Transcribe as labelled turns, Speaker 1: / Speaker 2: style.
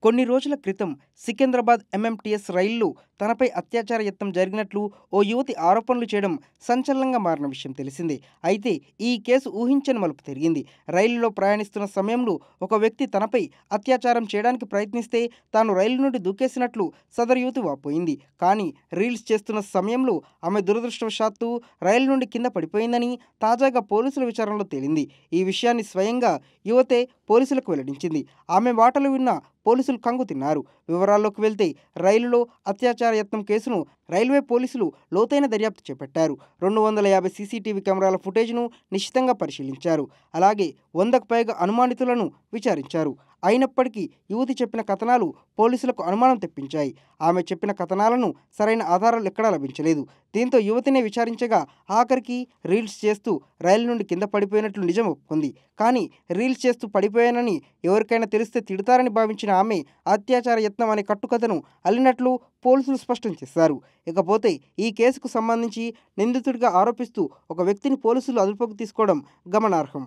Speaker 1: కొన్ని రోజుల క్రితం సికింద్రాబాద్ ఎంఎంటీఎస్ రైల్లో తనపై అత్యాచార యత్నం జరిగినట్లు ఓ యువతి ఆరోపణలు చేయడం సంచలనంగా మారిన విషయం తెలిసిందే. అయితే ఈ కేసు ఊహించని మలుపు తిరిగింది. రైలులో ప్రయాణిస్తున్న సమయంలో ఒక వ్యక్తి తనపై అత్యాచారం చేయడానికి ప్రయత్నిస్తే తాను రైలు నుండి దూకేసినట్లు సదరు యువతి వాపోయింది. కానీ రీల్స్ చేస్తున్న సమయంలో ఆమె దురదృష్టవశాత్తు రైలు నుండి కింద పడిపోయిందని తాజాగా పోలీసుల విచారణలో తేలింది. ఈ విషయాన్ని స్వయంగా యువతే పోలీసులకు వెల్లడించింది. ఆమె మాటలు విన్న పోలీసులు కంగు తిన్నారు. వివరాల్లోకి వెళ్తే రైలులో అత్యాచార యత్నం కేసును రైల్వే పోలీసులు లోతైన దర్యాప్తు చేపట్టారు. 250 సీసీటీవీ కెమెరాల ఫుటేజ్ను నిశితంగా పరిశీలించారు. అలాగే 100కు పైగా అనుమానితులను విచారించారు. అయినప్పటికీ యువతి చెప్పిన కథనాలు పోలీసులకు అనుమానం తెప్పించాయి. ఆమె చెప్పిన కథనాలను సరైన ఆధారాలు ఎక్కడా లభించలేదు. దీంతో యువతినే విచారించగా ఆఖరికి రీల్స్ చేస్తూ రైలు నుండి కింద పడిపోయినట్లు నిజం ఒప్పుకుంది. కానీ రీల్స్ చేస్తూ పడిపోయానని ఎవరికైనా తెలిస్తే తిడతారని భావించిన ఆమె అత్యాచార యత్నం అనే కట్టుకథను అల్లినట్లు పోలీసులు స్పష్టం చేశారు. ఇకపోతే ఈ కేసుకు సంబంధించి నిందితుడిగా ఆరోపిస్తూ ఒక వ్యక్తిని పోలీసులు అదుపులోకి తీసుకోవడం గమనార్హం.